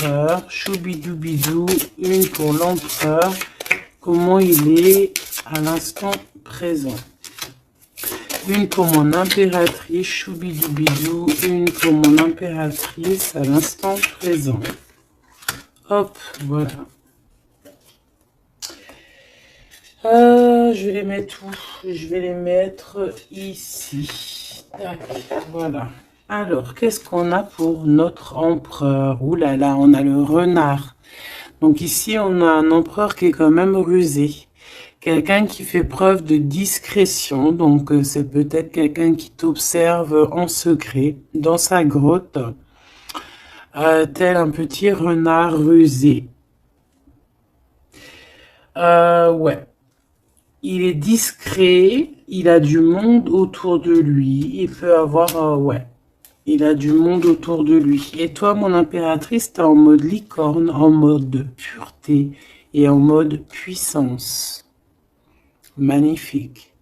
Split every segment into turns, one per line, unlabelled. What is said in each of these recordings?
l'empereur. Choubidoubidou, une pour l'empereur. Comment il est à l'instant présent. Une pour mon impératrice. Choubidoubidou, une pour mon impératrice à l'instant présent. Hop, voilà. Je vais les mettre où? Je vais les mettre ici. Tac, voilà. Alors, qu'est-ce qu'on a pour notre empereur? Ouh là là, on a le renard. Donc ici, on a un empereur qui est quand même rusé. Quelqu'un qui fait preuve de discrétion. Donc, c'est peut-être quelqu'un qui t'observe en secret dans sa grotte. Tel un petit renard rusé. Ouais. Il est discret, il a du monde autour de lui, il peut avoir, ouais, il a du monde autour de lui. Et toi, mon impératrice, t'es en mode licorne, en mode pureté et en mode puissance. Magnifique.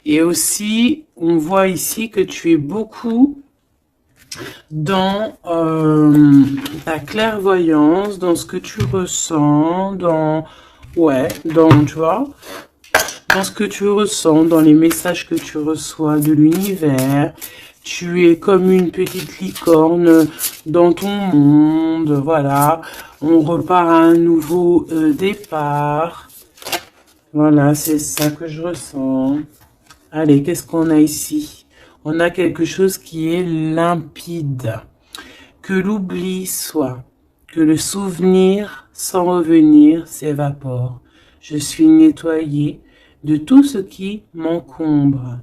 Et aussi, on voit ici que tu es beaucoup dans ta clairvoyance, dans ce que tu ressens, dans, ouais, dans, tu vois, dans ce que tu ressens, dans les messages que tu reçois de l'univers. Tu es comme une petite licorne dans ton monde, voilà. On repart à un nouveau départ. Voilà, c'est ça que je ressens. Allez, qu'est-ce qu'on a ici? On a quelque chose qui est limpide. Que l'oubli soit, que le souvenir sans revenir s'évapore. Je suis nettoyée de tout ce qui m'encombre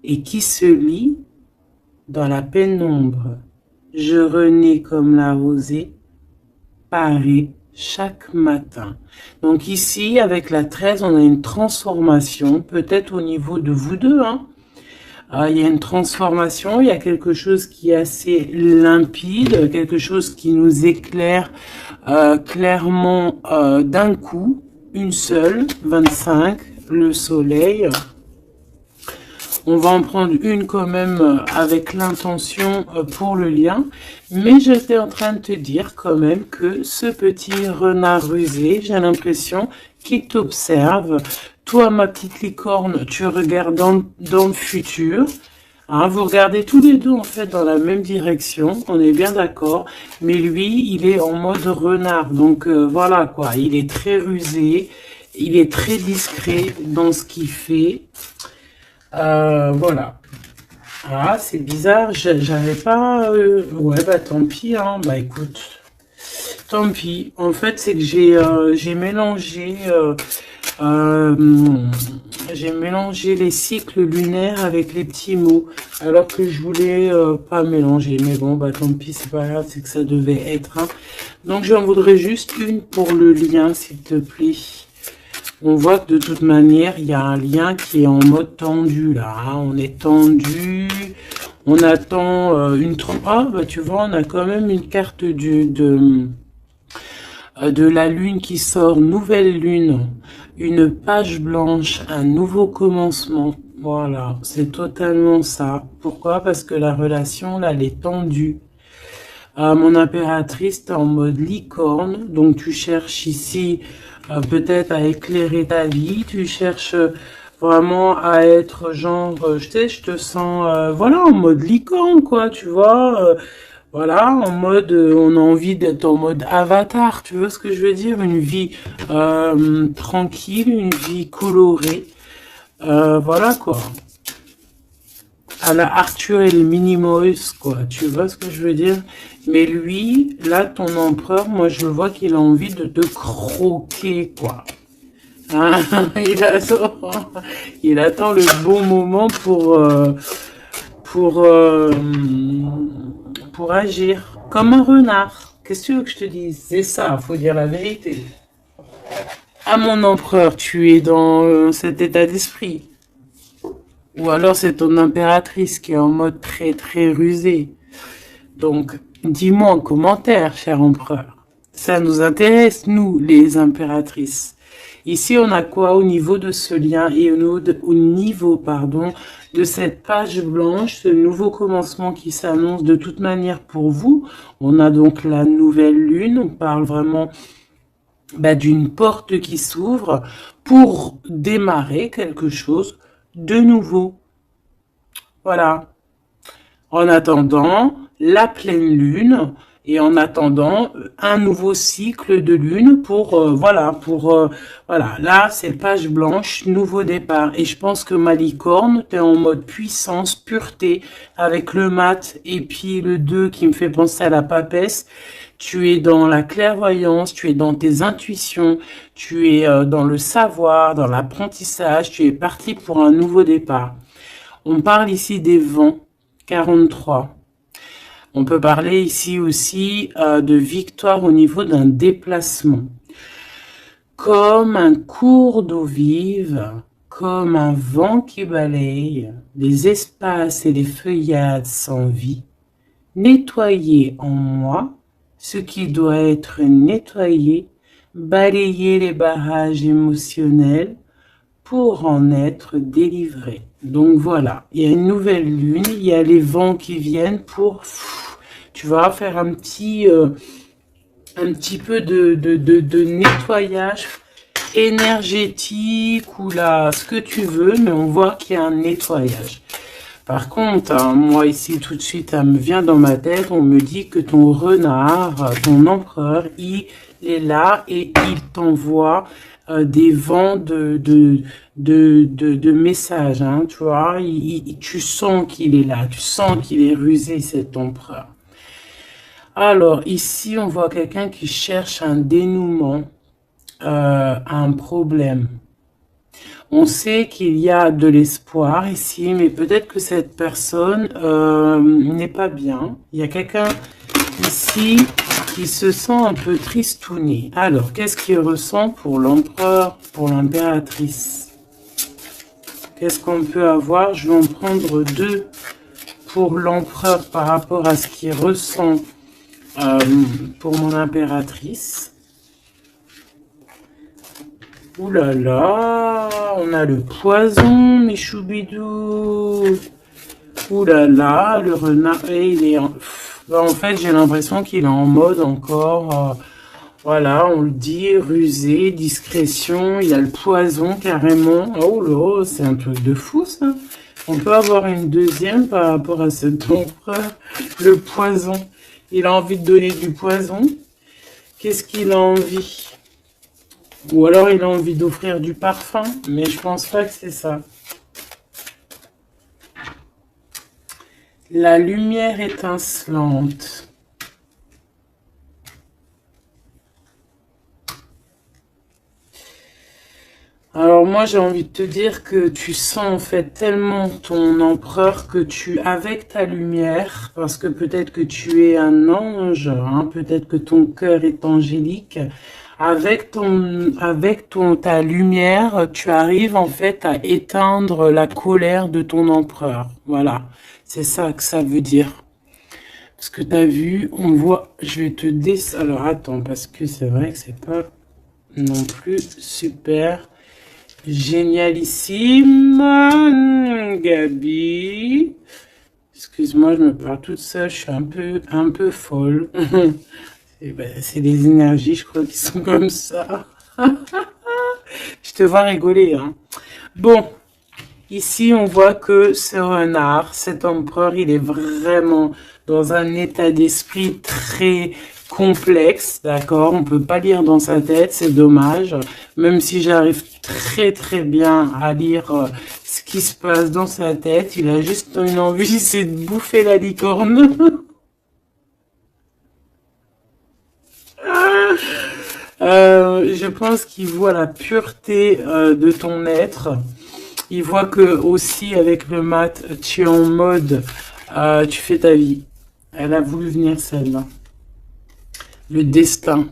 et qui se lie dans la pénombre. Je renais comme la rosée, parée chaque matin. Donc ici, avec la 13, on a une transformation, peut-être au niveau de vous deux. Il y a une transformation, il y a quelque chose qui est assez limpide, quelque chose qui nous éclaire clairement d'un coup, une seule, 25, le soleil. On va en prendre une quand même avec l'intention pour le lien. Mais j'étais en train de te dire quand même que ce petit renard rusé, j'ai l'impression qu'il t'observe. Toi, ma petite licorne, tu regardes dans le futur. Vous regardez tous les deux en fait dans la même direction, on est bien d'accord. Mais lui, il est en mode renard. Donc voilà quoi, il est très rusé, il est très discret dans ce qu'il fait. Voilà. Ah, c'est bizarre, j'avais pas... Ouais, bah tant pis, bah écoute, tant pis. En fait, c'est que j'ai mélangé... j'ai mélangé les cycles lunaires avec les petits mots, alors que je voulais pas mélanger. Mais bon, bah tant pis, c'est pas grave, c'est que ça devait être. Donc, j'en voudrais juste une pour le lien, s'il te plaît. On voit que de toute manière, il y a un lien qui est en mode tendu, là. On est tendu. On attend une... Ah, bah tu vois, on a quand même une carte de la lune qui sort. Nouvelle lune. Une page blanche. Un nouveau commencement. Voilà, c'est totalement ça. Pourquoi? Parce que la relation, là, elle est tendue. Mon impératrice, t'es en mode licorne. Donc, tu cherches ici... peut-être à éclairer ta vie, tu cherches vraiment à être genre, je te sens, voilà, en mode licorne, quoi, tu vois, voilà, en mode, on a envie d'être en mode avatar, tu vois ce que je veux dire, une vie tranquille, une vie colorée, voilà, quoi. À la Arthur et les Minimoys, quoi, tu vois ce que je veux dire. Mais lui, là, ton empereur, moi, je vois qu'il a envie de te croquer, quoi. Il attend le bon moment pour agir. Comme un renard. Qu'est-ce que tu veux que je te dise? C'est ça, faut dire la vérité. À mon empereur, tu es dans cet état d'esprit. Ou alors c'est ton impératrice qui est en mode très très rusé. Donc, dis-moi en commentaire, cher empereur. Ça nous intéresse, nous, les impératrices. Ici, on a quoi au niveau de ce lien et au niveau, pardon, de cette page blanche, ce nouveau commencement qui s'annonce de toute manière pour vous. On a donc la nouvelle lune, on parle vraiment d'une porte qui s'ouvre pour démarrer quelque chose de nouveau. Voilà. En attendant la pleine lune et en attendant un nouveau cycle de lune pour voilà, là c'est page blanche, nouveau départ. Et je pense que ma licorne, t'es en mode puissance, pureté avec le mat et puis le 2 qui me fait penser à la papesse. Tu es dans la clairvoyance, tu es dans tes intuitions, tu es dans le savoir, dans l'apprentissage, tu es parti pour un nouveau départ. On parle ici des vents, 43. On peut parler ici aussi de victoire au niveau d'un déplacement. Comme un cours d'eau vive, comme un vent qui balaye les espaces et les feuillades sans vie, nettoyer en moi ce qui doit être nettoyé, balayer les barrages émotionnels pour en être délivré. Donc voilà, il y a une nouvelle lune, il y a les vents qui viennent pour, tu vas faire un petit peu de nettoyage énergétique ou là, ce que tu veux, mais on voit qu'il y a un nettoyage. Par contre, moi ici tout de suite, ça me vient dans ma tête, on me dit que ton renard, ton empereur, il est là et il t'envoie des vents de messages, hein, tu vois, tu sens qu'il est là, tu sens qu'il est rusé, cet empereur. Alors, ici, on voit quelqu'un qui cherche un dénouement, un problème. On sait qu'il y a de l'espoir ici, mais peut-être que cette personne n'est pas bien. Il y a quelqu'un ici qui se sent un peu tristouné. Alors, qu'est-ce qu'il ressent pour l'empereur, pour l'impératrice? Qu'est-ce qu'on peut avoir? Je vais en prendre 2 pour l'empereur par rapport à ce qu'il ressent pour mon impératrice. Ouh là là, on a le poison, mes choubidous. Ouh là là, le renard, et il est en fait, j'ai l'impression qu'il est en mode encore, voilà, on le dit, rusé, discrétion, il y a le poison carrément. Oh là, c'est un truc de fou ça. On peut avoir une deuxième par rapport à cet empereur, le poison. Il a envie de donner du poison. Qu'est-ce qu'il a envie? Ou alors il a envie d'offrir du parfum, mais je pense pas que c'est ça. La lumière étincelante. Alors moi j'ai envie de te dire que tu sens en fait tellement ton empereur que tu, avec ta lumière, parce que peut-être que tu es un ange, hein, peut-être que ton cœur est angélique, avec ta lumière, tu arrives en fait à éteindre la colère de ton empereur. Voilà, c'est ça que ça veut dire. Parce que tu as vu, on voit, je vais te alors attends, parce que c'est vrai que c'est pas non plus super génialissime. Gabi, excuse-moi, je me parle toute seule, je suis un peu folle. C'est les énergies, je crois, qui sont comme ça. Je te vois rigoler, hein. Bon, ici, on voit que ce renard, cet empereur, il est vraiment dans un état d'esprit très complexe, d'accord? On peut pas lire dans sa tête, c'est dommage. Même si j'arrive très très bien à lire ce qui se passe dans sa tête, il a juste une envie, c'est de bouffer la licorne. Je pense qu'il voit la pureté de ton être. Il voit que aussi avec le mat, tu es en mode, tu fais ta vie. Elle a voulu venir celle-là. Le destin.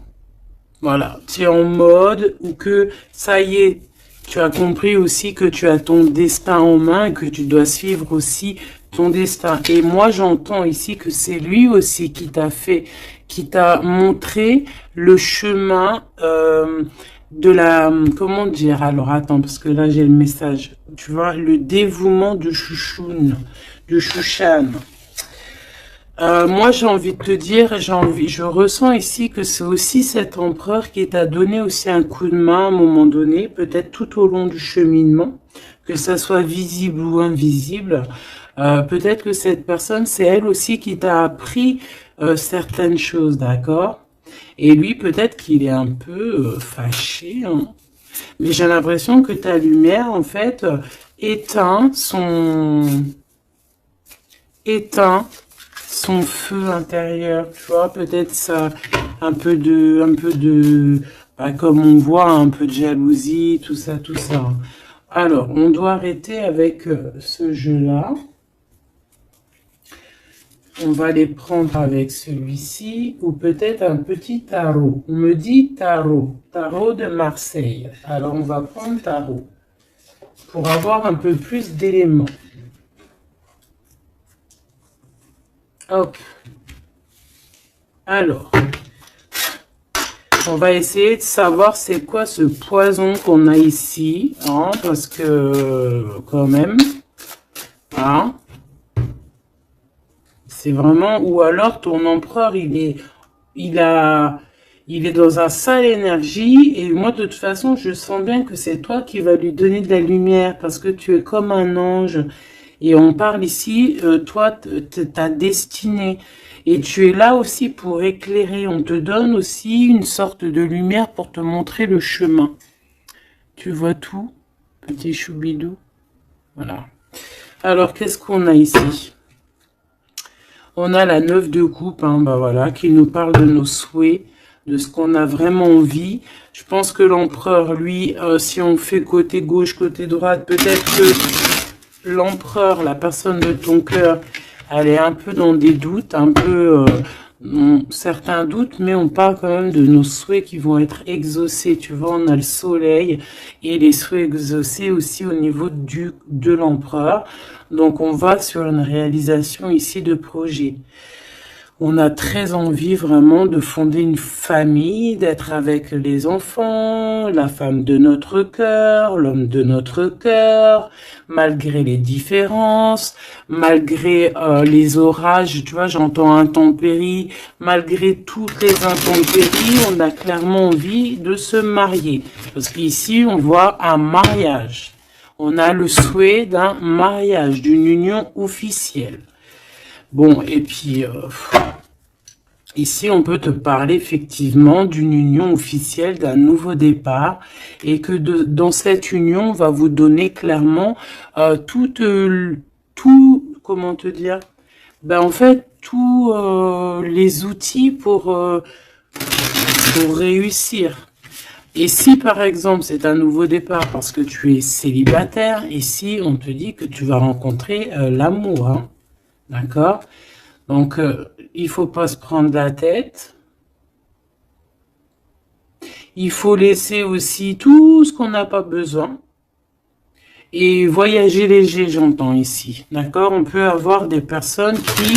Voilà. Tu es en mode où que ça y est, tu as compris aussi que tu as ton destin en main et que tu dois suivre aussi ton destin. Et moi, j'entends ici que c'est lui aussi qui t'a montré le chemin de la, comment dire, alors attends, parce que là j'ai le message, tu vois, le dévouement de Chouchoun, de Chouchan. Moi j'ai envie de te dire, je ressens ici que c'est aussi cet empereur qui t'a donné aussi un coup de main à un moment donné, peut-être tout au long du cheminement, que ça soit visible ou invisible. Peut-être que cette personne, c'est elle aussi qui t'a appris certaines choses, d'accord? Et lui, peut-être qu'il est un peu fâché, hein. Mais j'ai l'impression que ta lumière, en fait, éteint éteint son feu intérieur, tu vois, peut-être ça, bah, comme on voit, un peu de jalousie, tout ça, tout ça. Alors, on doit arrêter avec ce jeu-là. On va les prendre avec celui-ci, ou peut-être un petit tarot. On me dit tarot, tarot de Marseille. Alors, on va prendre tarot, pour avoir un peu plus d'éléments. Hop. Alors, on va essayer de savoir c'est quoi ce poison qu'on a ici, hein, parce que, quand même, hein, c'est vraiment, ou alors ton empereur, il est dans un sale énergie, et moi, de toute façon, je sens bien que c'est toi qui vas lui donner de la lumière, parce que tu es comme un ange, et on parle ici, toi, ta destinée, et tu es là aussi pour éclairer, on te donne aussi une sorte de lumière pour te montrer le chemin. Tu vois tout, petit choubidou? Voilà. Alors, qu'est-ce qu'on a ici? On a la 9 de coupe, hein, bah voilà, qui nous parle de nos souhaits, de ce qu'on a vraiment envie. Je pense que l'empereur, lui, si on fait côté gauche, côté droite, peut-être que l'empereur, la personne de ton cœur, elle est un peu dans des doutes, un peu certains doutes, mais on parle quand même de nos souhaits qui vont être exaucés. Tu vois, on a le soleil et les souhaits exaucés aussi au niveau de l'empereur. Donc, on va sur une réalisation ici de projet. On a très envie vraiment de fonder une famille, d'être avec les enfants, la femme de notre cœur, l'homme de notre cœur, malgré les différences, malgré les orages, tu vois, j'entends intempéries, malgré toutes les intempéries, on a clairement envie de se marier. Parce qu'ici, on voit un mariage. On a le souhait d'un mariage, d'une union officielle. Bon, et puis, ici, on peut te parler effectivement d'une union officielle, d'un nouveau départ, et que dans cette union, on va vous donner clairement comment te dire, ben en fait, tous les outils pour réussir. Et si par exemple c'est un nouveau départ parce que tu es célibataire, ici on te dit que tu vas rencontrer l'amour, hein. D'accord? Donc, il faut pas se prendre la tête. Il faut laisser aussi tout ce qu'on n'a pas besoin. Et voyager léger, j'entends ici. D'accord? On peut avoir des personnes qui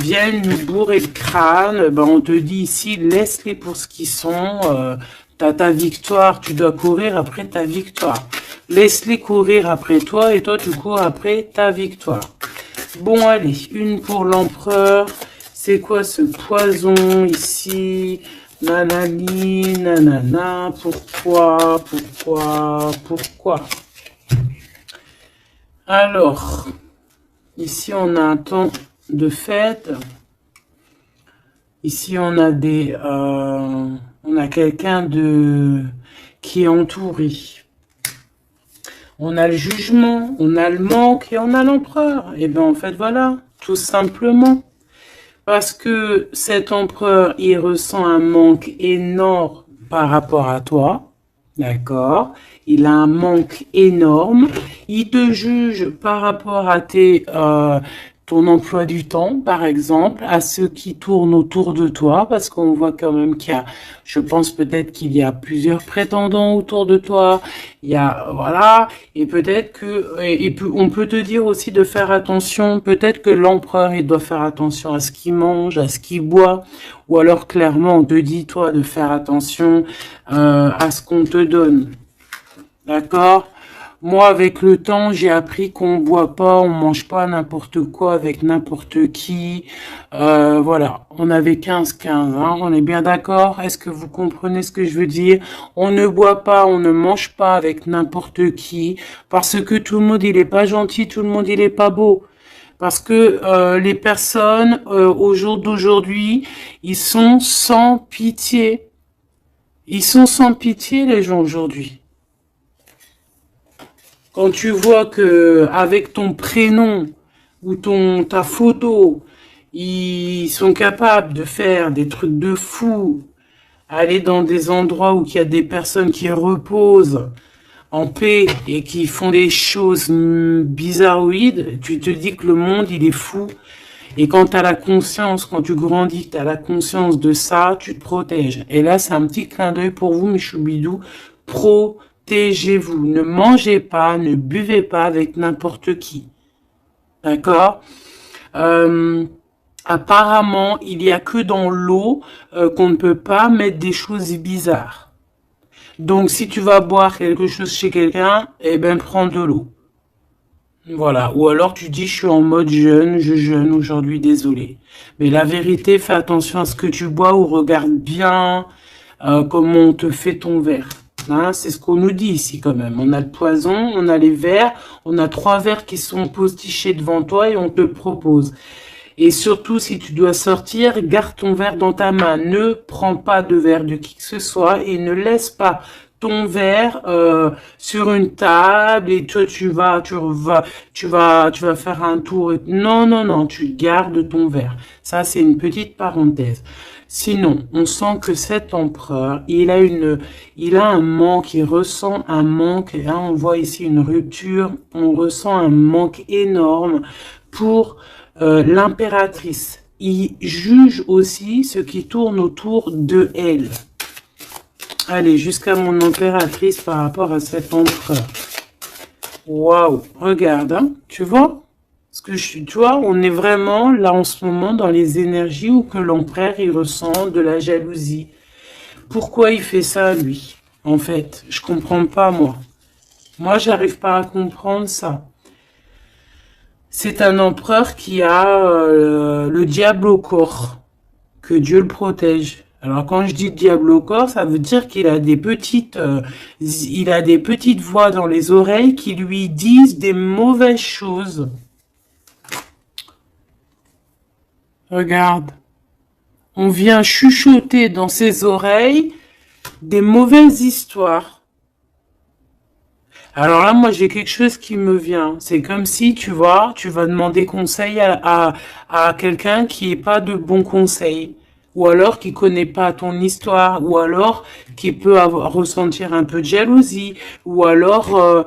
viennent nous bourrer le crâne. Ben, on te dit ici, laisse-les pour ce qu'ils sont. T'as ta victoire, tu dois courir après ta victoire. Laisse-les courir après toi et toi, tu cours après ta victoire. Bon, allez, une pour l'empereur. C'est quoi ce poison ici? Nanani, nanana, pourquoi? Alors, ici on a un temps de fête. Ici on a on a quelqu'un qui est entouré. On a le jugement, on a le manque et on a l'empereur. Et bien en fait voilà, tout simplement. Parce que cet empereur, il ressent un manque énorme par rapport à toi. D'accord? Il a un manque énorme. Il te juge par rapport à ton emploi du temps, par exemple, à ceux qui tournent autour de toi, parce qu'on voit quand même qu'il y a, je pense peut-être qu'il y a plusieurs prétendants autour de toi, il y a, voilà, et peut-être que, on peut te dire aussi de faire attention, peut-être que l'empereur, il doit faire attention à ce qu'il mange, à ce qu'il boit, ou alors clairement, on te dit, toi, de faire attention à ce qu'on te donne. D'accord? Moi, avec le temps, j'ai appris qu'on boit pas, on mange pas n'importe quoi avec n'importe qui. Voilà, on avait 15-15, hein, on est bien d'accord? Est-ce que vous comprenez ce que je veux dire? On ne boit pas, on ne mange pas avec n'importe qui, parce que tout le monde, il est pas gentil, tout le monde, il est pas beau. Parce que les personnes, au jour d'aujourd'hui, ils sont sans pitié. Ils sont sans pitié, les gens, aujourd'hui. Quand tu vois que avec ton prénom ou ta photo, ils sont capables de faire des trucs de fou, aller dans des endroits où il y a des personnes qui reposent en paix et qui font des choses bizarroïdes, tu te dis que le monde, il est fou. Et quand tu as la conscience, quand tu grandis, tu as la conscience de ça, tu te protèges. Et là, c'est un petit clin d'œil pour vous, mes choubidous. Protégez-vous. Ne mangez pas, ne buvez pas avec n'importe qui. D'accord? Apparemment, il y a que dans l'eau qu'on ne peut pas mettre des choses bizarres. Donc, si tu vas boire quelque chose chez quelqu'un, eh ben, prends de l'eau. Voilà. Ou alors tu dis, je suis en mode jeûne, je jeûne aujourd'hui, désolé. Mais la vérité, fais attention à ce que tu bois ou regarde bien comment on te fait ton verre. Hein, c'est ce qu'on nous dit ici quand même. On a le poison, on a les verres, on a 3 verres qui sont postichés devant toi et on te propose. Et surtout, si tu dois sortir, garde ton verre dans ta main. Ne prends pas de verre de qui que ce soit et ne laisse pas ton verre sur une table et toi tu vas faire un tour. Non, non, non, tu gardes ton verre. Ça, c'est une petite parenthèse. Sinon, on sent que cet empereur, il a un manque, il ressent un manque. Et là, on voit ici une rupture. On ressent un manque énorme pour l'impératrice. Il juge aussi ce qui tourne autour de elle. Allez, jusqu'à mon impératrice par rapport à cet empereur. Waouh, regarde, hein, tu vois? Tu vois, on est vraiment là en ce moment dans les énergies où que l'empereur, il ressent de la jalousie. Pourquoi il fait ça, lui? En fait, je comprends pas, moi. Moi, j'arrive pas à comprendre ça. C'est un empereur qui a le diable au corps. Que Dieu le protège. Alors quand je dis diable au corps, ça veut dire qu'il a il a des petites voix dans les oreilles qui lui disent des mauvaises choses. Regarde, on vient chuchoter dans ses oreilles des mauvaises histoires. Alors là, moi, j'ai quelque chose qui me vient. C'est comme si, tu vois, tu vas demander conseil à quelqu'un qui n'est pas de bons conseils. Ou alors qui connaît pas ton histoire. Ou alors qui peut ressentir un peu de jalousie. Ou alors,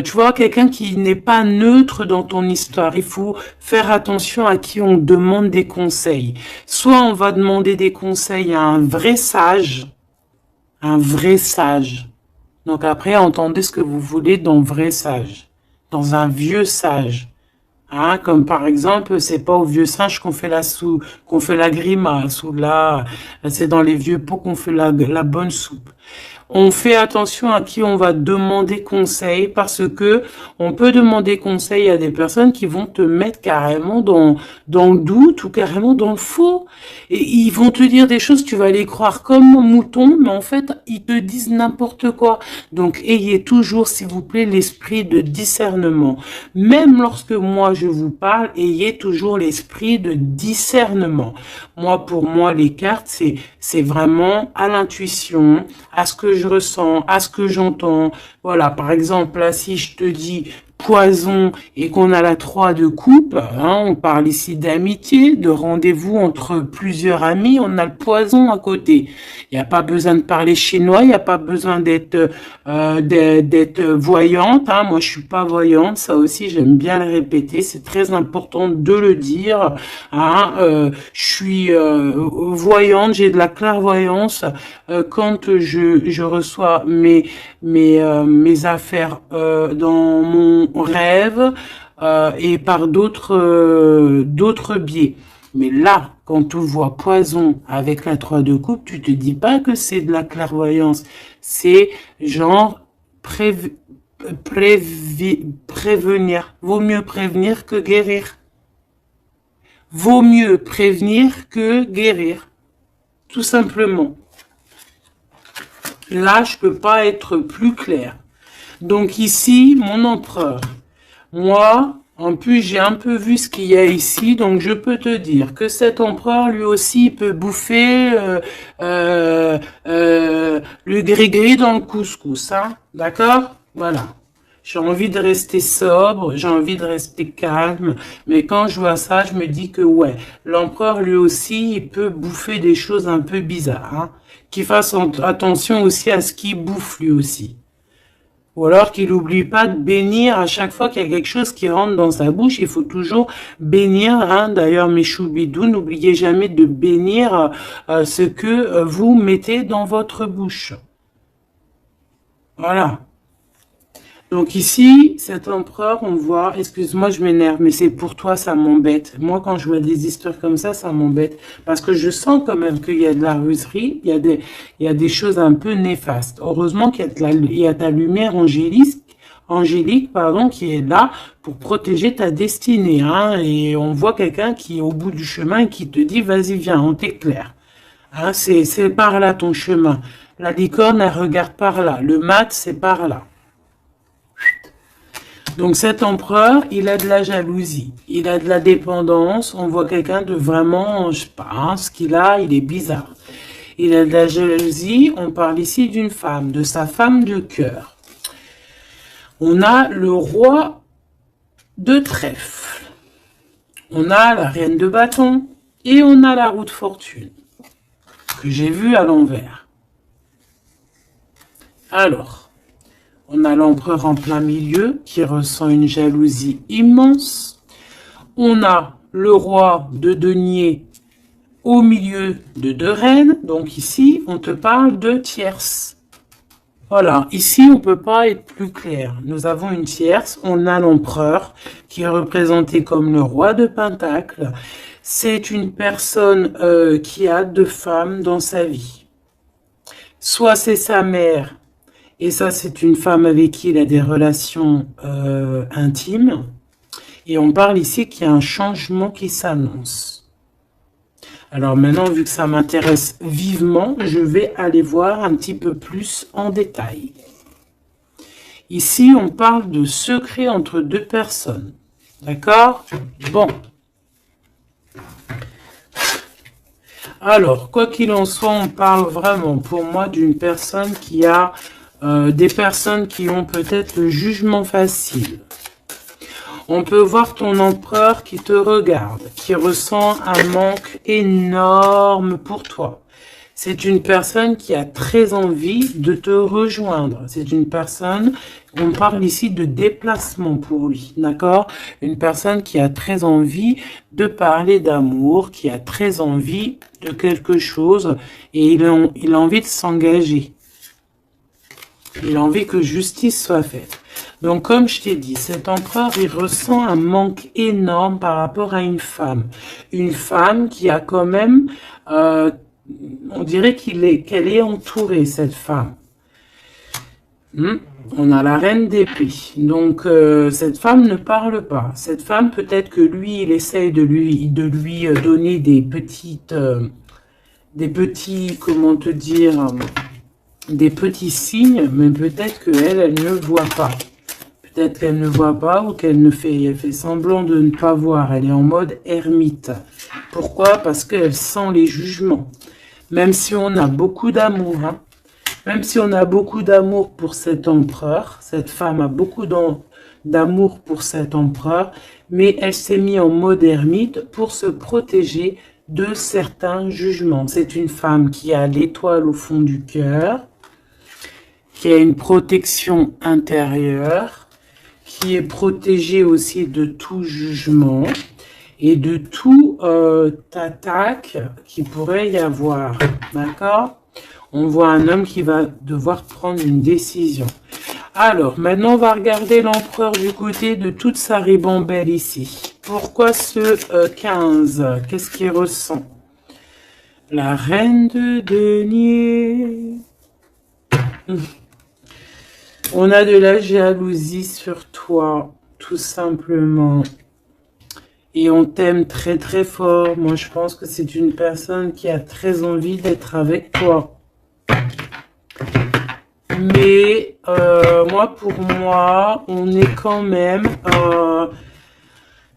tu vois, quelqu'un qui n'est pas neutre dans ton histoire. Il faut faire attention à qui on demande des conseils. Soit on va demander des conseils à un vrai sage. Un vrai sage. Donc après, entendez ce que vous voulez dans vrai sage, dans un vieux sage. Hein, comme par exemple, c'est pas au vieux singe qu'on fait la grimace, ou là, c'est dans les vieux pots qu'on fait la bonne soupe. On fait attention à qui on va demander conseil parce que on peut demander conseil à des personnes qui vont te mettre carrément dans le doute ou carrément dans le faux. Et ils vont te dire des choses, tu vas les croire comme un mouton, mais en fait, ils te disent n'importe quoi. Donc, ayez toujours, s'il vous plaît, l'esprit de discernement. Même lorsque moi, je vous parle, ayez toujours l'esprit de discernement. Moi, pour moi, les cartes, c'est vraiment à l'intuition, à ce que je ressens, à ce que j'entends. Voilà, par exemple, là, si je te dis poison et qu'on a la 3 de coupe, hein, on parle ici d'amitié, de rendez-vous entre plusieurs amis, on a le poison à côté. Il n'y a pas besoin de parler chinois, il n'y a pas besoin d'être voyante. Hein. Moi, je suis pas voyante, ça aussi, j'aime bien le répéter. C'est très important de le dire. Hein. Je suis voyante, j'ai de la clairvoyance quand je reçois mes affaires dans mon rêve et par d'autres biais. Mais là, quand tu vois poison avec la 3 de coupe, tu te dis pas que c'est de la clairvoyance. C'est genre prévenir. Vaut mieux prévenir que guérir. Vaut mieux prévenir que guérir. Tout simplement. Là, je peux pas être plus clair. Donc ici, mon empereur. Moi, en plus, j'ai un peu vu ce qu'il y a ici, donc je peux te dire que cet empereur, lui aussi, peut bouffer le gris-gris dans le couscous, hein, d'accord? Voilà. J'ai envie de rester sobre, j'ai envie de rester calme, mais quand je vois ça, je me dis que ouais, l'empereur, lui aussi, il peut bouffer des choses un peu bizarres, hein. Qu'il fasse attention aussi à ce qu'il bouffe, lui aussi. Ou alors qu'il n'oublie pas de bénir à chaque fois qu'il y a quelque chose qui rentre dans sa bouche. Il faut toujours bénir. Hein. D'ailleurs, mes choubidous, n'oubliez jamais de bénir ce que vous mettez dans votre bouche. Voilà. Donc ici, cet empereur, on voit, excuse-moi, je m'énerve, mais c'est pour toi, ça m'embête. Moi, quand je vois des histoires comme ça m'embête. Parce que je sens quand même qu'il y a de la ruserie, il y a des choses un peu néfastes. Heureusement qu'il y a ta lumière angélique, pardon, qui est là pour protéger ta destinée. Hein, et on voit quelqu'un qui est au bout du chemin et qui te dit, vas-y, viens, on t'éclaire. Hein, c'est par là ton chemin. La licorne, elle regarde par là. Le mat, c'est par là. Donc cet empereur, il a de la jalousie, il a de la dépendance, on voit quelqu'un de vraiment, je sais pas, hein, ce qu'il a, il est bizarre. Il a de la jalousie, on parle ici d'une femme, de sa femme de cœur. On a le roi de trèfle, on a la reine de bâton et on a la roue de fortune, que j'ai vue à l'envers. Alors, on a l'empereur en plein milieu qui ressent une jalousie immense. On a le roi de denier au milieu de 2 reines. Donc ici, on te parle de tierce. Voilà, ici, on peut pas être plus clair. Nous avons une tierce. On a l'empereur qui est représenté comme le roi de Pentacle. C'est une personne qui a 2 femmes dans sa vie. Soit c'est sa mère, et ça, c'est une femme avec qui il a des relations intimes. Et on parle ici qu'il y a un changement qui s'annonce. Alors maintenant, vu que ça m'intéresse vivement, je vais aller voir un petit peu plus en détail. Ici, on parle de secret entre 2 personnes. D'accord? Bon. Alors, quoi qu'il en soit, on parle vraiment, pour moi, d'une personne qui a... des personnes qui ont peut-être le jugement facile. On peut voir ton empereur qui te regarde, qui ressent un manque énorme pour toi. C'est une personne qui a très envie de te rejoindre. C'est une personne, on parle ici de déplacement pour lui, d'accord? Une personne qui a très envie de parler d'amour, qui a très envie de quelque chose et il a envie de s'engager. Il a envie que justice soit faite. Donc, comme je t'ai dit, cet empereur, il ressent un manque énorme par rapport à une femme. Une femme qui a quand même, on dirait qu'elle est entourée, cette femme. On a la reine d'épée. Donc, cette femme ne parle pas. Cette femme, peut-être que lui, il essaye de lui donner des petits, comment te dire... des petits signes, mais peut-être qu'elle, elle ne voit pas. Peut-être qu'elle ne voit pas ou qu'elle fait semblant de ne pas voir. Elle est en mode ermite. Pourquoi? Parce qu'elle sent les jugements. Même si on a beaucoup d'amour, même si on a beaucoup d'amour pour cet empereur, cette femme a beaucoup d'amour pour cet empereur, mais elle s'est mise en mode ermite pour se protéger de certains jugements. C'est une femme qui a l'étoile au fond du cœur, qui a une protection intérieure, qui est protégée aussi de tout jugement et de tout attaque qui pourrait y avoir. D'accord? On voit un homme qui va devoir prendre une décision. Alors, maintenant, on va regarder l'empereur du côté de toute sa ribambelle ici. Pourquoi ce 15? Qu'est-ce qu'il ressent? La reine de denier. On a de la jalousie sur toi, tout simplement. Et on t'aime très très fort. Moi, je pense que c'est une personne qui a très envie d'être avec toi. Mais moi, pour moi, on est quand même...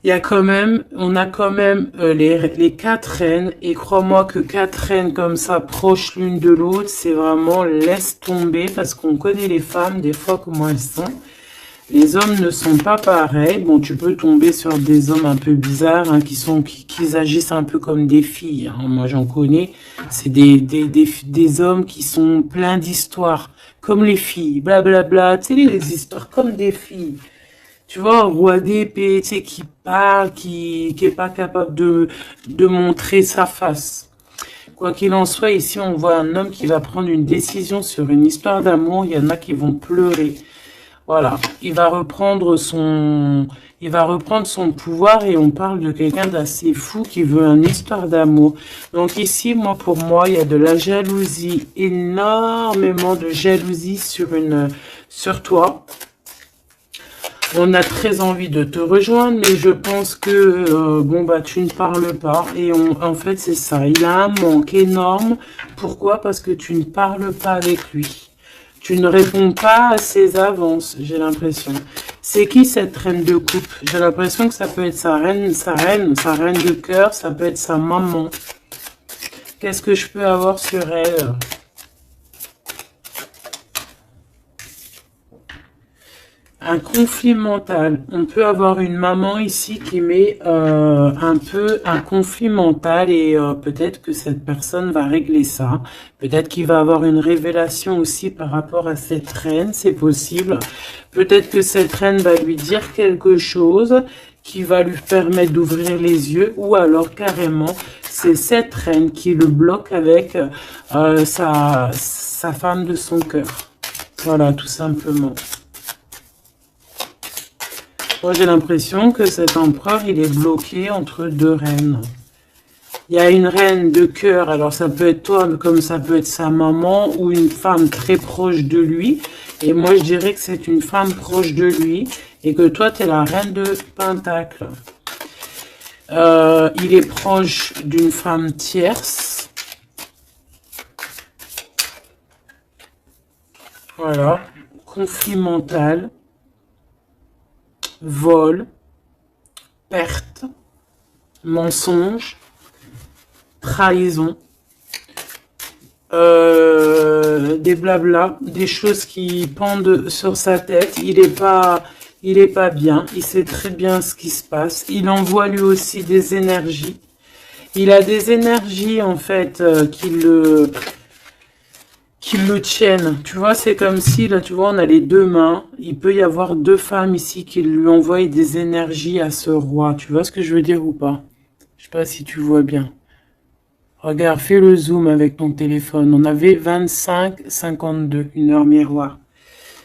on a quand même les 4 reines. Et crois-moi que 4 reines comme ça, proches l'une de l'autre, c'est vraiment laisse tomber. Parce qu'on connaît les femmes, des fois, comment elles sont. Les hommes ne sont pas pareils. Bon, tu peux tomber sur des hommes un peu bizarres, hein, qui agissent un peu comme des filles. Hein. Moi, j'en connais. C'est des hommes qui sont pleins d'histoires, comme les filles, blablabla. Tu sais, les histoires comme des filles. Tu vois, un roi d'épée, tu sais, qui parle, qui est pas capable de montrer sa face. Quoi qu'il en soit, ici, on voit un homme qui va prendre une décision sur une histoire d'amour. Il y en a qui vont pleurer. Voilà, il va reprendre son pouvoir et on parle de quelqu'un d'assez fou qui veut une histoire d'amour. Donc ici, pour moi, il y a de la jalousie, énormément de jalousie sur toi. On a très envie de te rejoindre, mais je pense que, tu ne parles pas. Et en fait, c'est ça, il a un manque énorme. Pourquoi? Parce que tu ne parles pas avec lui. Tu ne réponds pas à ses avances, j'ai l'impression. C'est qui cette reine de coupe? J'ai l'impression que ça peut être sa reine de cœur, ça peut être sa maman. Qu'est-ce que je peux avoir sur elle? Un conflit mental. On peut avoir une maman ici qui met un peu un conflit mental et peut-être que cette personne va régler ça. Peut-être qu'il va avoir une révélation aussi par rapport à cette reine, c'est possible. Peut-être que cette reine va lui dire quelque chose qui va lui permettre d'ouvrir les yeux ou alors carrément c'est cette reine qui le bloque avec sa femme de son cœur. Voilà, tout simplement. Moi, j'ai l'impression que cet empereur, il est bloqué entre 2 reines. Il y a une reine de cœur, alors ça peut être toi, comme ça peut être sa maman, ou une femme très proche de lui. Et moi, je dirais que c'est une femme proche de lui, et que toi, tu es la reine de Pentacle. Il est proche d'une femme tierce. Voilà, conflit mental. Vol, perte, mensonge, trahison, des blabla, des choses qui pendent sur sa tête. Il est pas bien. Il sait très bien ce qui se passe. Il envoie lui aussi des énergies. Il a des énergies en fait qui le tiennent. Tu vois, c'est comme si, là, tu vois, on a les 2 mains. Il peut y avoir 2 femmes ici qui lui envoient des énergies à ce roi. Tu vois ce que je veux dire ou pas? Je sais pas si tu vois bien. Regarde, fais le zoom avec ton téléphone. On avait 25-52, une heure miroir.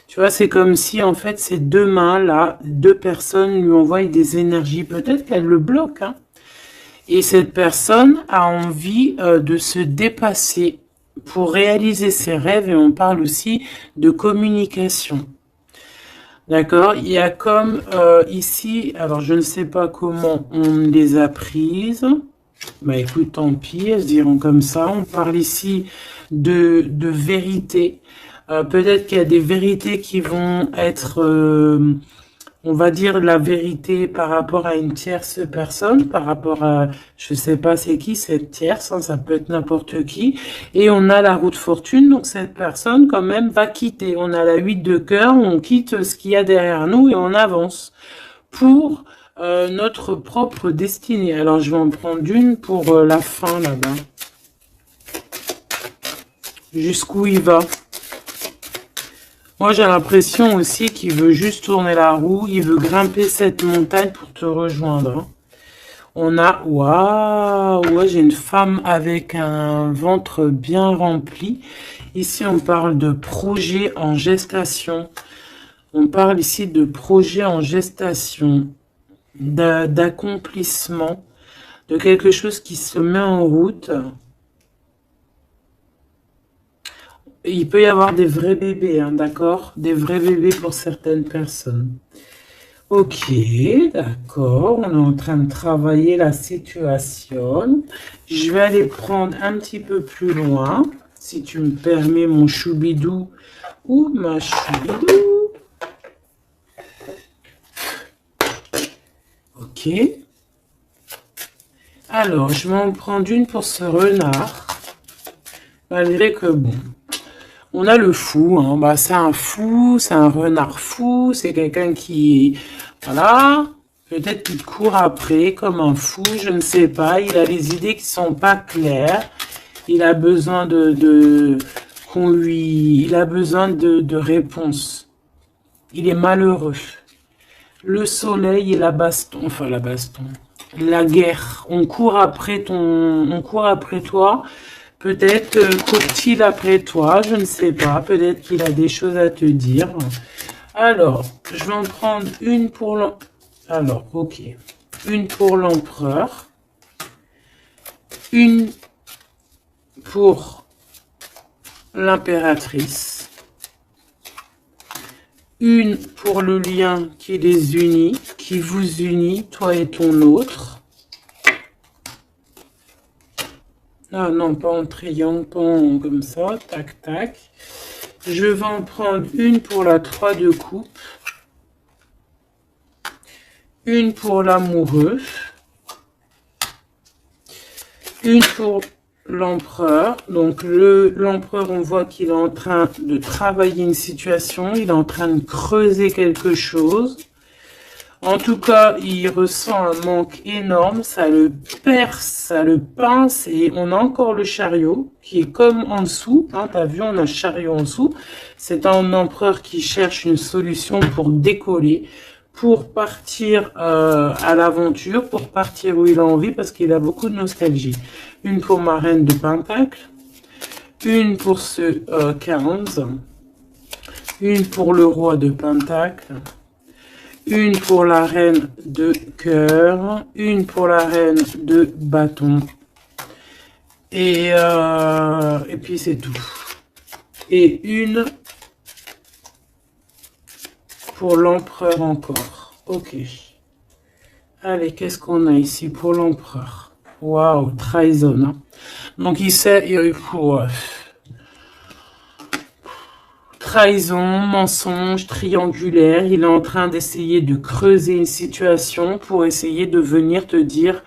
Tu vois, c'est comme si, en fait, ces 2 mains-là, 2 personnes lui envoient des énergies. Peut-être qu'elle le bloque, hein. Et cette personne a envie de se dépasser pour réaliser ses rêves, et on parle aussi de communication. D'accord? Il y a comme ici, alors je ne sais pas comment on les a prises. Bah écoute, tant pis, elles se diront comme ça. On parle ici de vérité. Peut-être qu'il y a des vérités qui vont être... on va dire la vérité par rapport à une tierce personne, par rapport à, je sais pas c'est qui cette tierce, hein, ça peut être n'importe qui. Et on a la roue de fortune, donc cette personne quand même va quitter. On a la 8 de cœur, on quitte ce qu'il y a derrière nous et on avance pour notre propre destinée. Alors je vais en prendre une pour la fin là-bas. Jusqu'où il va? Moi, j'ai l'impression aussi qu'il veut juste tourner la roue. Il veut grimper cette montagne pour te rejoindre. Hein. On a... Waouh! Ouais, j'ai une femme avec un ventre bien rempli. Ici, on parle de projet en gestation. On parle ici de projet en gestation, d'accomplissement, de quelque chose qui se met en route. Il peut y avoir des vrais bébés, hein, d'accord? Des vrais bébés pour certaines personnes. Ok, d'accord. On est en train de travailler la situation. Je vais aller prendre un petit peu plus loin, si tu me permets, mon choubidou ou ma choubidou. Ok. Alors, je vais en prendre une pour ce renard. Malgré que, bon... On a le fou, hein. Bah, c'est un fou, c'est un renard fou, c'est quelqu'un qui, voilà, peut-être qu'il court après comme un fou, je ne sais pas. Il a des idées qui sont pas claires. Il a besoin qu'on lui, il a besoin de réponses. Il est malheureux. Le soleil et la baston, enfin la baston, la guerre. On court après toi. Peut-être court-il après toi, je ne sais pas. Peut-être qu'il a des choses à te dire. Alors, je vais en prendre une pour l'empereur. Alors, ok. Une pour l'empereur. Une pour l'impératrice. Une pour le lien qui les unit, qui vous unit, toi et ton autre. Ah non, pas en triangle, pas en, comme ça, tac, tac. Je vais en prendre une pour la 3 de coupe. Une pour l'amoureux. Une pour l'empereur. Donc l'empereur, on voit qu'il est en train de travailler une situation. Il est en train de creuser quelque chose. En tout cas, il ressent un manque énorme, ça le perce, ça le pince, et on a encore le chariot qui est comme en dessous, hein, t'as vu, on a le chariot en dessous. C'est un empereur qui cherche une solution pour décoller, pour partir à l'aventure, pour partir où il a envie, parce qu'il a beaucoup de nostalgie. Une pour ma reine de Pentacle, une pour ce 15, une pour le roi de Pentacle, une pour la reine de cœur, une pour la reine de bâton. Et puis c'est tout. Et une pour l'empereur encore. Ok. Allez, qu'est-ce qu'on a ici pour l'empereur? Waouh, trahison. Hein. Donc il sait, trahison, mensonge, triangulaire. Il est en train d'essayer de creuser une situation pour essayer de venir te dire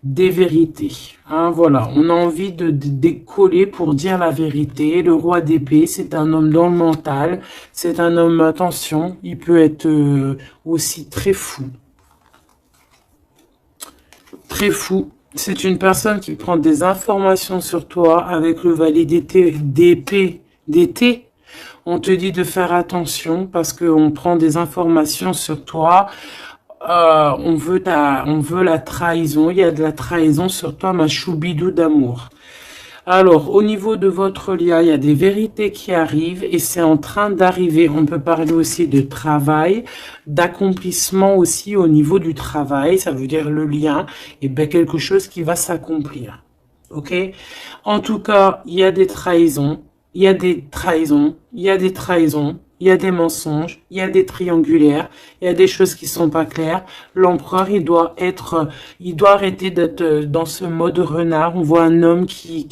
des vérités. Hein, voilà, on a envie de décoller pour dire la vérité. Le roi d'épée, c'est un homme dans le mental. C'est un homme, attention, il peut être aussi très fou. Très fou. C'est une personne qui prend des informations sur toi avec le valet d'épée, d'été. On te dit de faire attention parce qu'on prend des informations sur toi. On veut la trahison. Il y a de la trahison sur toi, ma choubidou d'amour. Alors, au niveau de votre lien, il y a des vérités qui arrivent et c'est en train d'arriver. On peut parler aussi de travail, d'accomplissement aussi au niveau du travail. Ça veut dire le lien et bien quelque chose qui va s'accomplir. Ok? En tout cas, il y a des trahisons. Il y a des trahisons, il y a des trahisons, il y a des mensonges, il y a des triangulaires, il y a des choses qui sont pas claires. L'empereur, il doit arrêter d'être dans ce mode renard. On voit un homme qui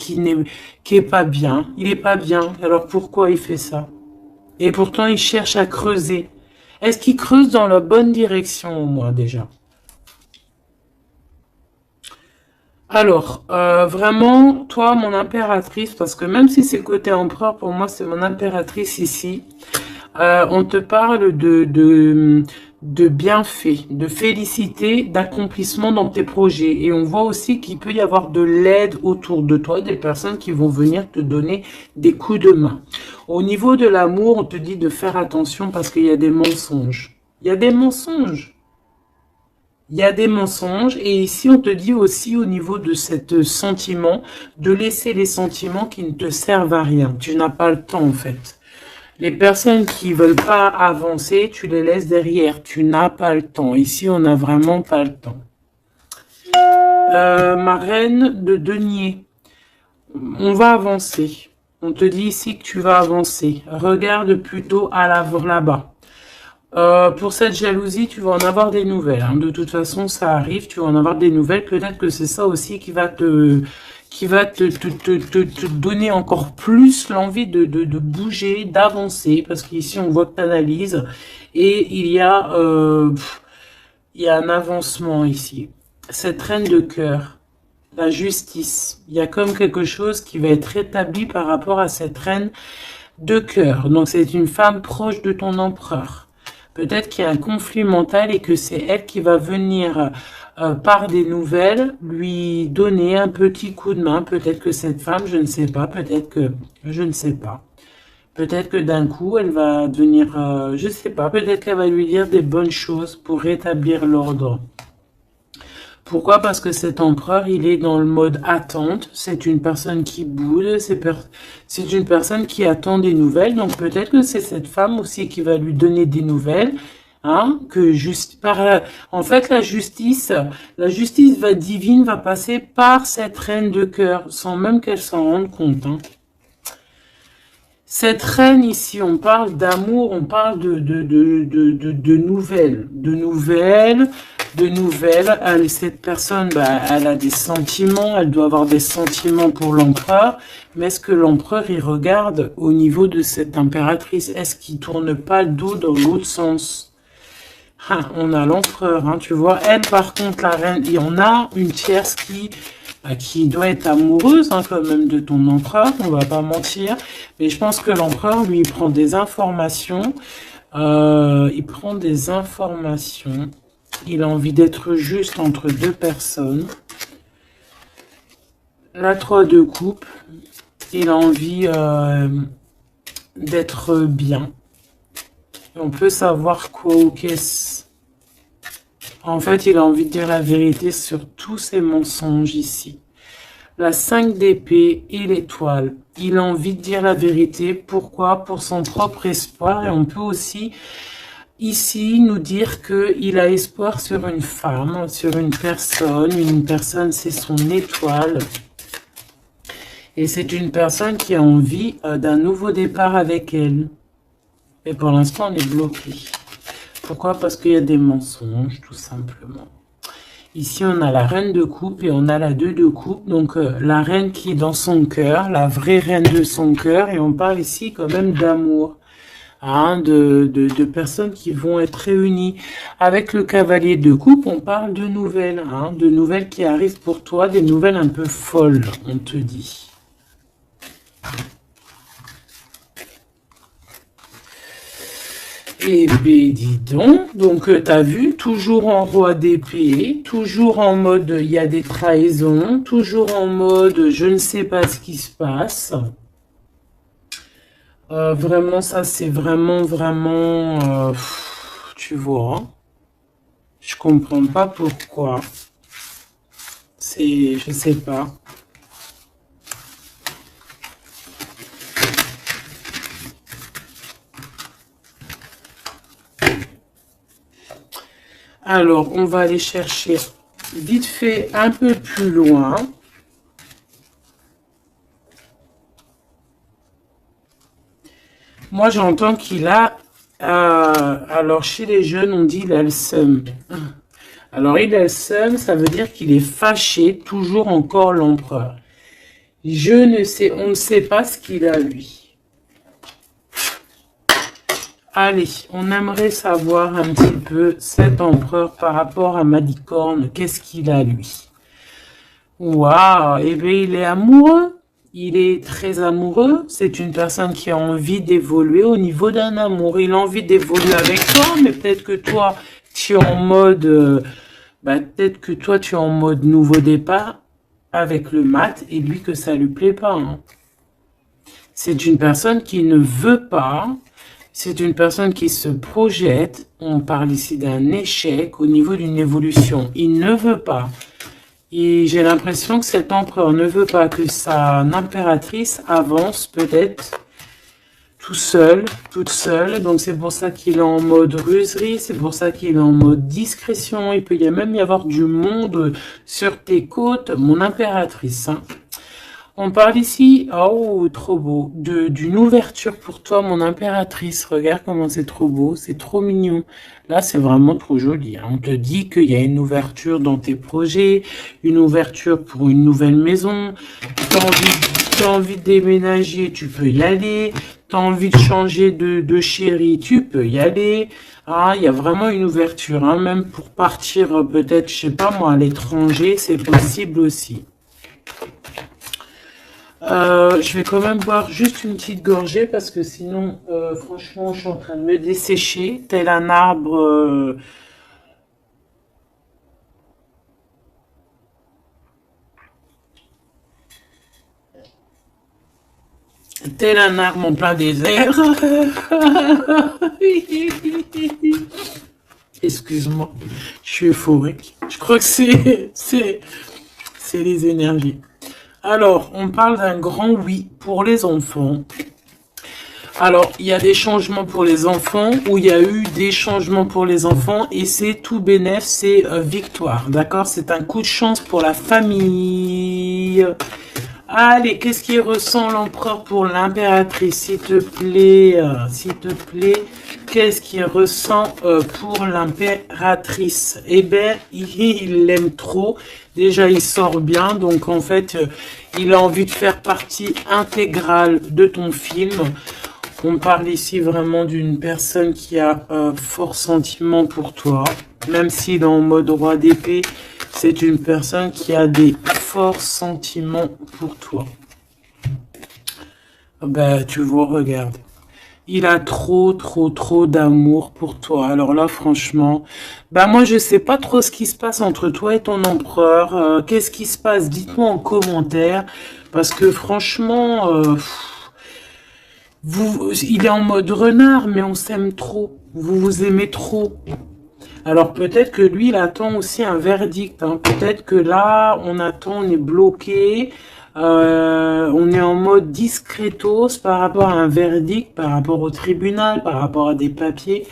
est pas bien. Il est pas bien. Alors pourquoi il fait ça? Et pourtant, il cherche à creuser. Est-ce qu'il creuse dans la bonne direction au moins déjà? Alors, vraiment, toi, mon impératrice, parce que même si c'est côté empereur, pour moi, c'est mon impératrice ici. On te parle de bienfaits, de félicité, d'accomplissement dans tes projets. Et on voit aussi qu'il peut y avoir de l'aide autour de toi, des personnes qui vont venir te donner des coups de main. Au niveau de l'amour, on te dit de faire attention parce qu'il y a des mensonges. Il y a des mensonges. Il y a des mensonges et ici on te dit aussi au niveau de cet sentiment de laisser les sentiments qui ne te servent à rien. Tu n'as pas le temps en fait. Les personnes qui veulent pas avancer, tu les laisses derrière. Tu n'as pas le temps. Ici on n'a vraiment pas le temps. Ma reine de denier. On va avancer. On te dit ici que tu vas avancer. Regarde plutôt à l'avant là-bas. Pour cette jalousie, tu vas en avoir des nouvelles. Hein. De toute façon, ça arrive, tu vas en avoir des nouvelles. Peut-être que c'est ça aussi qui va te donner encore plus l'envie de bouger, d'avancer. Parce qu'ici, on voit que tu analyses. Et il y a un avancement ici. Cette reine de cœur, la justice. Il y a comme quelque chose qui va être rétabli par rapport à cette reine de cœur. Donc, c'est une femme proche de ton empereur. Peut-être qu'il y a un conflit mental et que c'est elle qui va venir par des nouvelles lui donner un petit coup de main. Peut-être que cette femme, je ne sais pas, peut-être que, je ne sais pas. Peut-être que d'un coup, elle va devenir, je ne sais pas, peut-être qu'elle va lui dire des bonnes choses pour rétablir l'ordre. Pourquoi? Parce que cet empereur, il est dans le mode attente. C'est une personne qui boude, c'est une personne qui attend des nouvelles. Donc peut-être que c'est cette femme aussi qui va lui donner des nouvelles. Hein, que juste en fait la justice divine va passer par cette reine de cœur sans même qu'elle s'en rende compte. Hein. Cette reine ici, on parle d'amour, on parle de nouvelles, cette personne, bah, elle a des sentiments, elle doit avoir des sentiments pour l'empereur. Mais est-ce que l'empereur, il regarde au niveau de cette impératrice? Est-ce qu'il tourne pas le dos dans l'autre sens? Ah, on a l'empereur, hein, tu vois. Elle, par contre, la reine, il y en a une tierce qui doit être amoureuse hein, quand même de ton empereur, on va pas mentir. Mais je pense que l'empereur, lui, il prend des informations. Il a envie d'être juste entre deux personnes. La 3 de coupe. Il a envie d'être bien. Et on peut savoir quoi ou qu'est-ce. En fait, il a envie de dire la vérité sur tous ces mensonges ici. La 5 d'épée et l'étoile. Il a envie de dire la vérité. Pourquoi? Pour son propre espoir. Et on peut aussi, ici, nous dire qu'il a espoir sur une femme, sur une personne. Une personne, c'est son étoile. Et c'est une personne qui a envie d'un nouveau départ avec elle. Et pour l'instant, on est bloqué. Pourquoi? Parce qu'il y a des mensonges, tout simplement. Ici, on a la reine de coupe et on a la 2 de coupe. Donc, la reine qui est dans son cœur, la vraie reine de son cœur. Et on parle ici quand même d'amour. Hein, de personnes qui vont être réunies. Avec le cavalier de coupe, on parle de nouvelles. Hein, de nouvelles qui arrivent pour toi, des nouvelles un peu folles, on te dit. Eh bien, dis donc t'as vu, toujours en roi d'épée, toujours en mode il y a des trahisons, toujours en mode je ne sais pas ce qui se passe. Vraiment, ça c'est vraiment, tu vois, je comprends pas pourquoi. Je sais pas. Alors, on va aller chercher vite fait un peu plus loin. Moi, j'entends qu'il a... alors, chez les jeunes, on dit il a le seum. Alors, il a le seum, ça veut dire qu'il est fâché, toujours encore l'empereur. Je ne sais, on ne sait pas ce qu'il a, lui. Allez, on aimerait savoir un petit peu cet empereur par rapport à ma licorne. Qu'est-ce qu'il a, lui? Waouh, eh bien, il est amoureux. Il est très amoureux. C'est une personne qui a envie d'évoluer au niveau d'un amour. Il a envie d'évoluer avec toi, mais peut-être que toi, tu es en mode, peut-être que toi, tu es en mode nouveau départ avec le mat et lui que ça lui plaît pas, hein. C'est une personne qui ne veut pas. C'est une personne qui se projette. On parle ici d'un échec au niveau d'une évolution. Il ne veut pas. Et j'ai l'impression que cet empereur ne veut pas que sa impératrice avance peut-être tout seul, toute seule. Donc c'est pour ça qu'il est en mode ruserie, c'est pour ça qu'il est en mode discrétion. Il peut même y avoir du monde sur tes côtes, mon impératrice, hein. On parle ici, oh, trop beau, d'une ouverture pour toi, mon impératrice. Regarde comment c'est trop beau, c'est trop mignon. Là, c'est vraiment trop joli, hein. On te dit qu'il y a une ouverture dans tes projets, une ouverture pour une nouvelle maison. T'as envie de déménager, tu peux y aller. T'as envie de changer de chérie, tu peux y aller. Ah, il y a vraiment une ouverture, hein. Même pour partir peut-être, je sais pas moi, à l'étranger, c'est possible aussi. Je vais quand même boire juste une petite gorgée parce que sinon, franchement, je suis en train de me dessécher, tel un arbre. Tel un arbre en plein désert. Excuse-moi, je suis euphorique. Je crois que c'est les énergies. Alors, on parle d'un grand oui pour les enfants. Alors, il y a des changements pour les enfants, ou il y a eu des changements pour les enfants, et c'est tout bénef, c'est victoire, d'accord? C'est un coup de chance pour la famille. Allez, qu'est-ce qu'il ressent l'empereur pour l'impératrice, s'il te plaît, qu'est-ce qu'il ressent pour l'impératrice? Eh ben, il l'aime trop. Déjà, il sort bien, donc en fait, il a envie de faire partie intégrale de ton film. On parle ici vraiment d'une personne qui a fort sentiment pour toi, même s'il est en mode roi d'épée. C'est une personne qui a des forts sentiments pour toi. Ben, tu vois, regarde. Il a trop d'amour pour toi. Alors là, franchement, ben moi, je sais pas trop ce qui se passe entre toi et ton empereur. Qu'est-ce qui se passe? Dites-moi en commentaire. Parce que franchement, il est en mode renard, mais on s'aime trop. Vous vous aimez trop. Alors peut-être que lui, il attend aussi un verdict, hein. Peut-être que là, on attend, on est bloqué, on est en mode discretos par rapport à un verdict, par rapport au tribunal, par rapport à des papiers.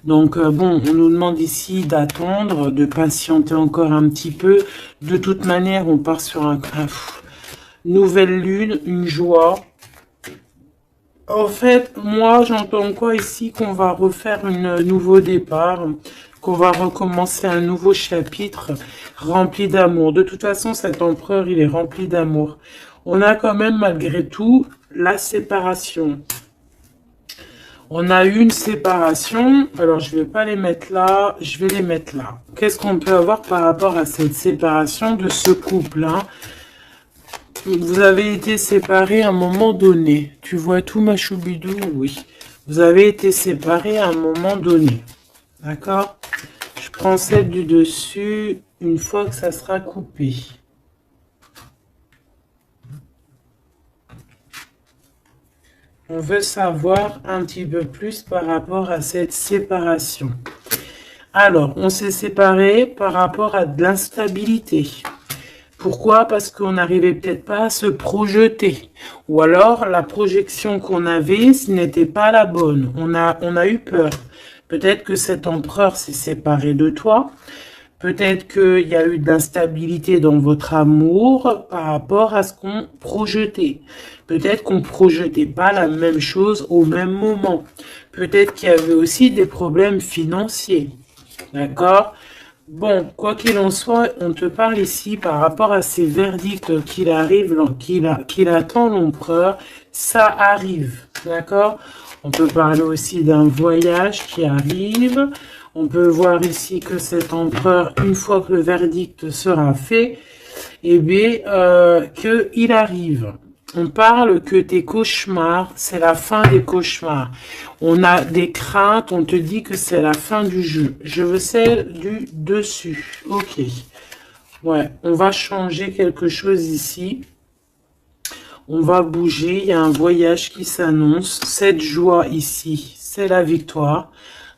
Donc bon, on nous demande ici d'attendre, de patienter encore un petit peu. De toute manière, on part sur un nouvelle lune, une joie. En fait, moi, j'entends quoi ici? Qu'on va refaire un nouveau départ, qu'on va recommencer un nouveau chapitre rempli d'amour. De toute façon, cet empereur, il est rempli d'amour. On a quand même, malgré tout, la séparation. On a eu une séparation. Alors, je vais pas les mettre là, je vais les mettre là. Qu'est-ce qu'on peut avoir par rapport à cette séparation de ce couple-là? Vous avez été séparés à un moment donné. Tu vois tout, ma choubidou? Oui. Vous avez été séparés à un moment donné. D'accord? Je prends celle du dessus une fois que ça sera coupé. On veut savoir un petit peu plus par rapport à cette séparation. Alors, on s'est séparés par rapport à de l'instabilité. Pourquoi? Parce qu'on n'arrivait peut-être pas à se projeter. Ou alors, la projection qu'on avait, ce n'était pas la bonne. On a eu peur. Peut-être que cet empereur s'est séparé de toi. Peut-être qu'il y a eu de l'instabilité dans votre amour par rapport à ce qu'on projetait. Peut-être qu'on ne projetait pas la même chose au même moment. Peut-être qu'il y avait aussi des problèmes financiers. D'accord? Bon, quoi qu'il en soit, on te parle ici par rapport à ces verdicts qu'il attend l'empereur. Ça arrive. D'accord? On peut parler aussi d'un voyage qui arrive. On peut voir ici que cet empereur, une fois que le verdict sera fait, eh bien, qu'il arrive. On parle que tes cauchemars, c'est la fin des cauchemars. On a des craintes, on te dit que c'est la fin du jeu. Je veux celle du dessus. Ok. Ouais, on va changer quelque chose ici. On va bouger, il y a un voyage qui s'annonce. Cette joie ici, c'est la victoire.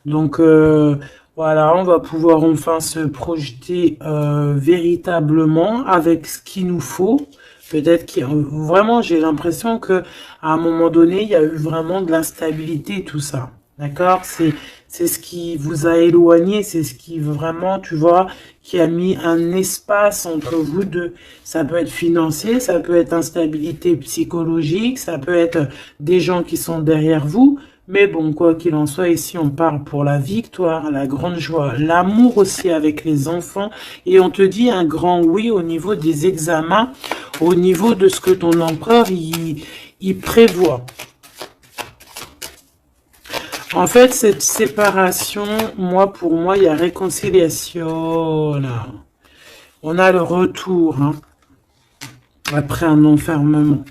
Donc, voilà, on va pouvoir enfin se projeter véritablement avec ce qu'il nous faut. Peut-être qu'il vraiment, j'ai l'impression que à un moment donné, il y a eu vraiment de l'instabilité, tout ça. D'accord? C'est ce qui vous a éloigné, c'est ce qui vraiment, tu vois, qui a mis un espace entre vous deux. Ça peut être financier, ça peut être instabilité psychologique, ça peut être des gens qui sont derrière vous. Mais bon, quoi qu'il en soit, ici, on parle pour la victoire, la grande joie, l'amour aussi avec les enfants. Et on te dit un grand oui au niveau des examens, au niveau de ce que ton empereur, il prévoit. En fait, cette séparation, pour moi, il y a réconciliation. Là. On a le retour, hein, après un enfermement.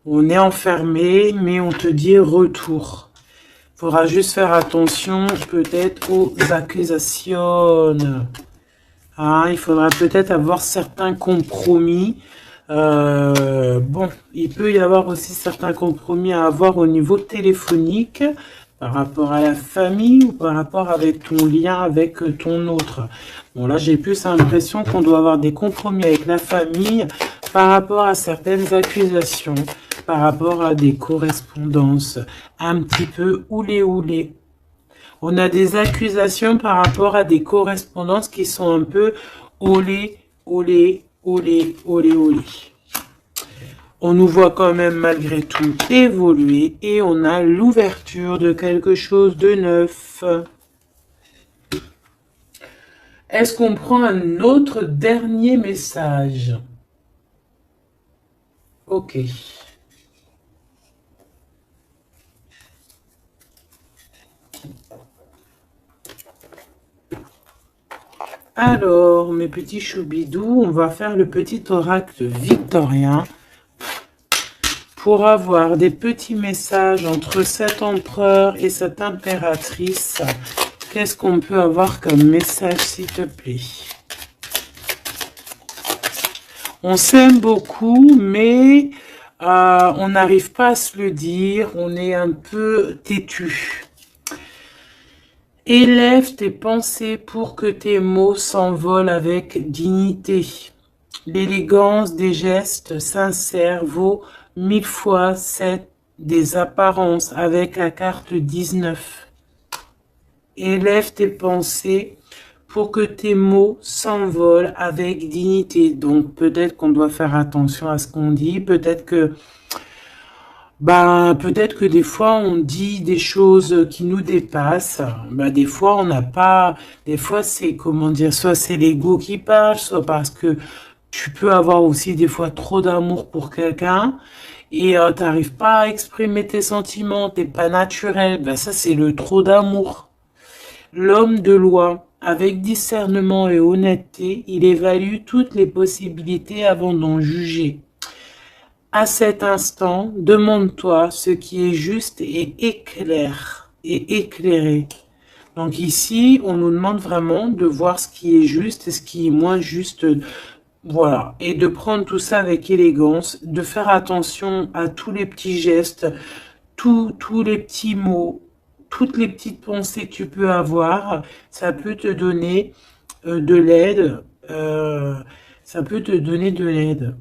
On est enfermé, mais on te dit retour. Il faudra juste faire attention, peut-être, aux accusations. Hein, il faudra peut-être avoir certains compromis. Bon, il peut y avoir aussi certains compromis à avoir au niveau téléphonique par rapport à la famille ou par rapport avec ton lien avec ton autre. Bon, là, j'ai plus l'impression qu'on doit avoir des compromis avec la famille par rapport à certaines accusations, par rapport à des correspondances un petit peu oulé. On a des accusations par rapport à des correspondances qui sont un peu olé. On nous voit quand même malgré tout évoluer et on a l'ouverture de quelque chose de neuf. Est-ce qu'on prend un autre dernier message? Ok. Alors, mes petits choubidous, on va faire le petit oracle victorien pour avoir des petits messages entre cet empereur et cette impératrice. Qu'est-ce qu'on peut avoir comme message, s'il te plaît? On s'aime beaucoup, mais on n'arrive pas à se le dire. On est un peu têtu. Élève tes pensées pour que tes mots s'envolent avec dignité. L'élégance des gestes sincères vaut 1000 fois celle des apparences avec la carte 19. Élève tes pensées pour que tes mots s'envolent avec dignité. Donc peut-être qu'on doit faire attention à ce qu'on dit, peut-être que des fois on dit des choses qui nous dépassent. Des fois on n'a pas, des fois c'est comment dire, soit c'est l'ego qui parle, soit parce que tu peux avoir aussi des fois trop d'amour pour quelqu'un et t'arrives pas à exprimer tes sentiments, t'es pas naturel. Ça c'est le trop d'amour. L'homme de loi, avec discernement et honnêteté, il évalue toutes les possibilités avant d'en juger. À cet instant, demande-toi ce qui est juste et éclairé. Donc ici, on nous demande vraiment de voir ce qui est juste et ce qui est moins juste. Voilà. Et de prendre tout ça avec élégance, de faire attention à tous les petits gestes, tous les petits mots, toutes les petites pensées que tu peux avoir. Ça peut te donner de l'aide. Ça peut te donner de l'aide.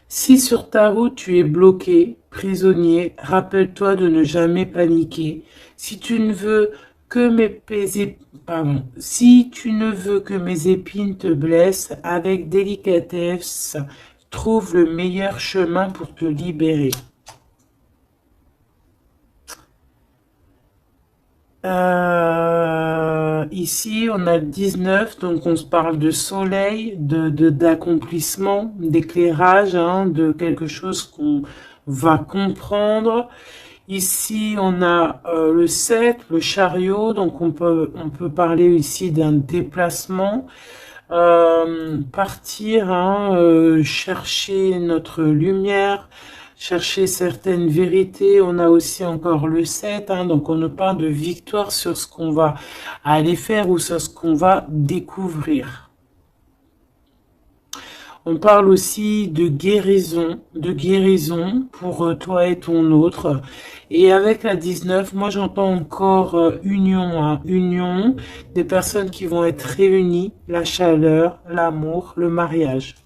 Si sur ta route tu es bloqué, prisonnier, rappelle-toi de ne jamais paniquer. Si tu ne veux que mes épines te blessent, avec délicatesse, trouve le meilleur chemin pour te libérer. Ici, on a le 19, donc on se parle de soleil, d'accomplissement, d'éclairage, hein, de quelque chose va comprendre. Ici, on a le 7, le chariot, donc on peut parler ici d'un déplacement. Partir, hein, chercher notre lumière, chercher certaines vérités. On a aussi encore le 7, hein, donc on nous parle de victoire sur ce qu'on va aller faire ou sur ce qu'on va découvrir. On parle aussi de guérison pour toi et ton autre. Et avec la 19, moi j'entends encore union, hein, union, des personnes qui vont être réunies, la chaleur, l'amour, le mariage.